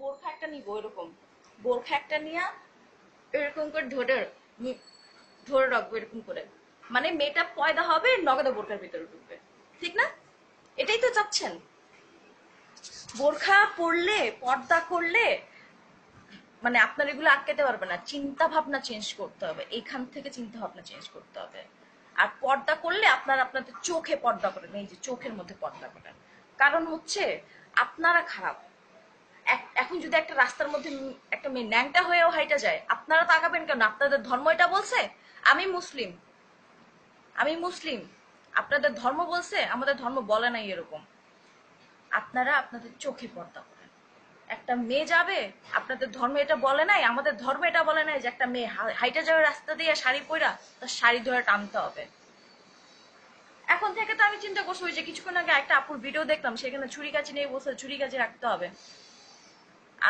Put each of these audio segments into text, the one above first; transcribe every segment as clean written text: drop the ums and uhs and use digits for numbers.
বোরখা একটা নিব, এরকম বোরখা একটা নিয়ে এরকম করে ধরে রাখবো এরকম করে, মানে মেয়েটা পয়দা হবে, নগদে বোরখার ভিতরে ঢুকবে, ঠিক না? এটাই তো চাচ্ছেন। বোরখা পরলে, পর্দা করলে মানে আপনার এগুলো আটকাতে পারবে না, চিন্তা ভাবনা চেঞ্জ করতে হবে, এখান থেকে চিন্তা ভাবনা চেঞ্জ করতে হবে। আর পর্দা করলে আপনাদের চোখে পর্দা করেন, এই যে চোখের মধ্যে পর্দা করেন, কারণ হচ্ছে আপনারা খারাপ। এখন যদি একটা রাস্তার মধ্যে একটা মেয়ে ন্যাংটা হয়েও হাইটা যায়, আপনারা তাকাবেন কেন? আপনাদের ধর্ম এটা বলছে আমি মুসলিম, আমি মুসলিম, আপনাদের ধর্ম বলছে? আমাদের ধর্ম বলে নাই এরকম। আপনারা আপনাদের চোখে পর্দা করেন। একটা মেয়ে যাবে, আপনাদের ধর্ম এটা বলে নাই, আমাদের ধর্ম এটা বলে নাই যে একটা মেয়ে হাইটা যাবে রাস্তা দিয়ে শাড়ি পরা, তার শাড়ি ধরে টানতে হবে। এখন থেকে তো আমি চিন্তা করছি, ওই যে কিছুক্ষণ আগে একটা আপুর ভিডিও দেখলাম, সেখানে ছুরি কাচি নিয়ে বলছে ছুরি কাচি রাখতে হবে।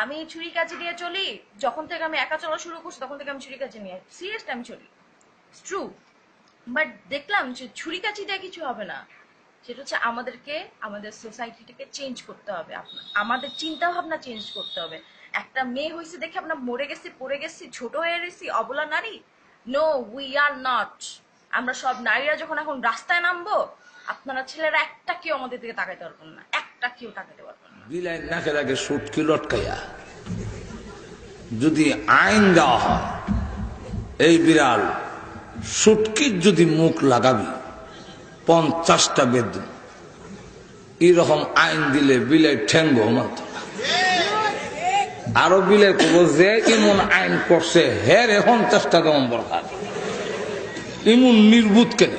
আমি ছুরি কাচি দিয়ে চলি, যখন থেকে আমি একা চলা শুরু করছি তখন থেকে আমি ছুরি কাচি নিয়ে সিরিয়াসলি আমি চলি, ট্রু। বাট দেখলাম যে ছুরি কাচি দিয়ে কিছু হবে না, সেটা হচ্ছে আমাদেরকে আমাদের সোসাইটিটাকে চেঞ্জ করতে হবে, আমাদের চিন্তা ভাবনা চেঞ্জ করতে হবে। একটা মেয়ে হয়েছে দেখে আমরা মরে গেছি, পড়ে গেছি, ছোট হয়ে গেছি, অবলা নারী? No, we are not. আমরা সব নারীরা যখন এখন রাস্তায় নামবো, আপনারা ছেলেরা একটা কেউ আমাদের দিকে তাকাইতে পারবেন না, একটা কেউ তাকাইতে পারবেন না। বিলাই নাকের আগে সুটকি লটকাইয়া যদি আইন দেওয়া হয়, এই বিড়াল সুটকির যদি মুখ লাগাবি 50টা বেদ, এরকম আইন দিলে বিলে ঠেঙ্গো মানত। আরো বিলে কব যে এমন আইন করছে হের 50টা দমন বরকার, এমন নির্বুত কেন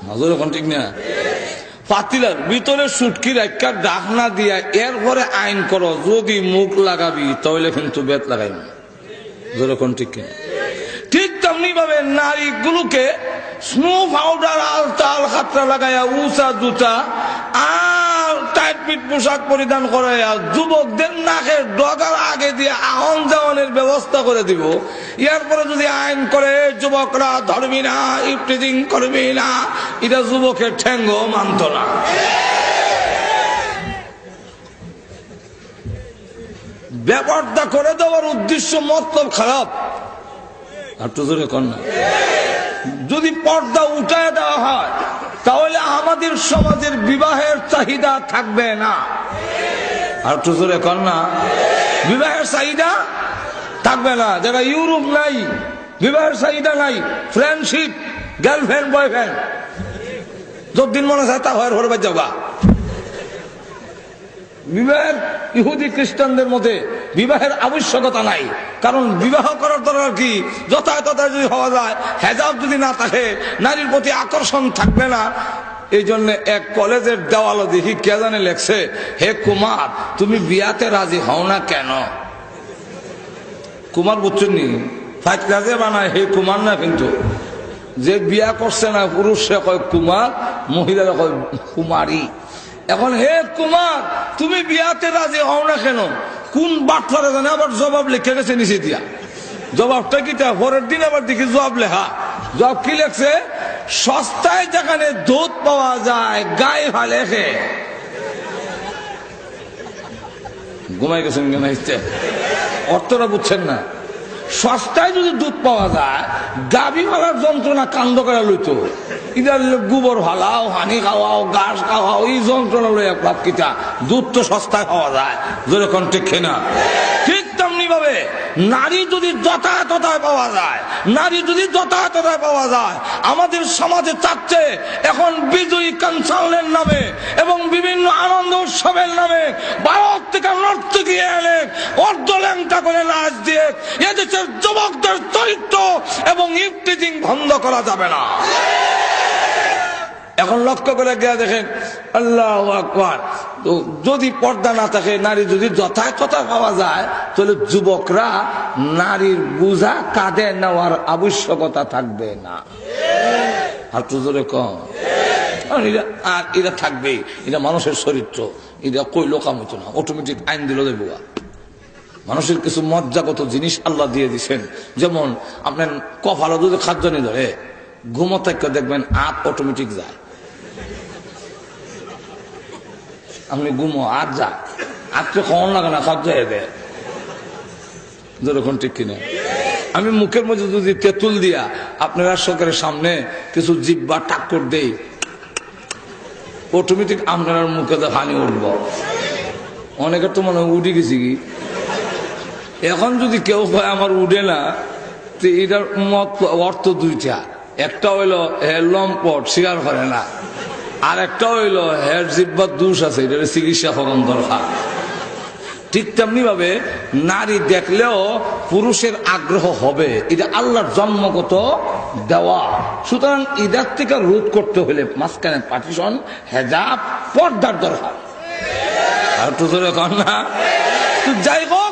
নজর এখন ঠিক না? পাতিলার ভিতরে সুটকির একটা ডাকনা দিয়া এরপরে আইন করো, যদি মুখ লাগাবি তাহলে কিন্তু বেত লাগাইব, যেরকম ঠিক কিনা? ঠিক তেমনি ভাবে নারীগুলোকে স্নো পাউডার, আলতা আল খাতরা লাগাইয়া, উঁচা জুতা আর টাইট পিট পোশাক পরিধান করাইয়া যুবকদের নাকের ডগার আগে দিয়ে আহন যাওয়ানের ব্যবস্থা করে দিব। এরপরে যদি আইন করে যুবকরা ধরবি না, ইফটিজিং করবি না, এটা যুবকের ঠেঙ্গ মানত না। ব্যাপারটা করে দেওয়ার উদ্দেশ্য মতলব খারাপ। আর তো জোরে কর না। যদি পর্দা উঠায় দেওয়া হয় তাহলে আমাদের সমাজের বিবাহের চাহিদা থাকবে না। আর তো জোরে কর না। বিবাহের চাহিদা থাকবে না। যারা ইউরোপ নাই, বিবাহের চাহিদা নাই, ফ্রেন্ডশিপ, গার্লফ্রেন্ড বয়ফ্রেন্ড, যতদিন মনে চায় তা হয় ঘরে যাওয়া। বিবাহের ইহুদি খ্রিস্টানদের মধ্যে বিবাহের আবশ্যকতা নাই, কারণ বিবাহ করার দরকার কি? যথাযথ যদি হওয়া যায়, হেজাব যদি না থাকে, নারীর প্রতি আকর্ষণ থাকবে না। এই জন্য এক কলেজের দেওয়ালে দেখি কে জানে লেখছে, হে কুমার তুমি বিয়াতে রাজি হও না কেন? কুমার বুঝছেন নি? ফাইটলাজে বানায় হে কুমার না, কিন্তু যে বিয়া করছে না পুরুষ সে কয় কুমার, মহিলারা কয় কুমারী। এখন হে কুমার তুমি বিয়াতে রাজি হও না কেন? কোন বাটফারে জানে আবার জবাব লিখে গেছে নিচে দিয়া। জবাবটা কি? পরের দিন আবার দেখি জবাব লেখা। জবাব কি লেখছে? সস্তায় যেখানে দুধ পাওয়া যায় গায়ে ভালে খে। ঘুমাই গেছেন কেন? অর্থটা বুঝছেন না? সস্তায় যদি দুধ পাওয়া যায়, গাভী ভালার যন্ত্রণা কান্দ করে লইতো, ইদার গোবর ভালাও, হানি খাওয়াও, ঘাস খাওয়াও, এই যন্ত্রণা লই এক ভাব কিতা। দুধ তো সস্তায় পাওয়া যায়, যেরকম ঠিক না? ঠিক তেমনি ভাবে নারী যদি যথাযথতায় পাওয়া যায়, নারী যদি যথাযথতায় পাওয়া যায়, আমাদের সমাজে চাচ্ছে এখন বিজয়ী কনসার্টের নামে এবং বিভিন্ন আনন্দ উৎসবের নামে ভারত থেকে নর্তকী এনে অর্ধল্যাংটা করে নাচ দিয়ে এদেশের যুবকদের চরিত্র এবং ইফটিজিং বন্ধ করা যাবে না। এখন লক্ষ্য করে গিয়ে দেখেন, আল্লাহু আকবার, তো যদি পর্দা না থাকে, নারী যদি যথাযথতা পাওয়া যায়, তাহলে যুবকরা নারীর বোঝা কাঁধে নেওয়ার আবশ্যকতা থাকবে না। আর তো জোরে কম। আর এরা থাকবে, এটা মানুষের চরিত্র, এটা কই লোকাম হইতো না, অটোমেটিক আইন দিল দেবো। মানুষের কিছু মজ্জাগত জিনিস আল্লাহ দিয়ে দিচ্ছেন, যেমন আপনার কপালে যদি খাদ্য নিয়ে ধরে ঘুমো থেকে দেখবেন আপ অটোমেটিক যায়। আপনি ঘুমো আর যায়, আজকে কখন লাগে না খাদ্য দেয় যেরকম ঠিক কিনা। আমি মুখের মধ্যে যদি তেঁতুল দিয়া আপনারা সরকারের সামনে কিছু জিব্বা টাক্কর দেই, অটোমেটিক আপনার মুখে তো হানি উঠব। অনেকের তো মনে হয় উঠে গেছি কি। এখন যদি কেউ হয় আমার উঠে না, তো এটার মত অর্থ দুইটা। একটা হইল হের লম্পট স্বীকার করে না, আর একটা হইল হের জিব্বার দোষ আছে, এটা চিকিৎসা করণ দরকার। ঠিক তেমনি ভাবে নারী দেখলেও পুরুষের আগ্রহ হবে, এটা আল্লাহর জন্মগত দেওয়া। সুতরাং ইদার থেকে রোধ করতে হলে মাঝখানে পার্টিশন, হেজাব, পর্দার দরকার। আর তো ধরে কন না, যাই হোক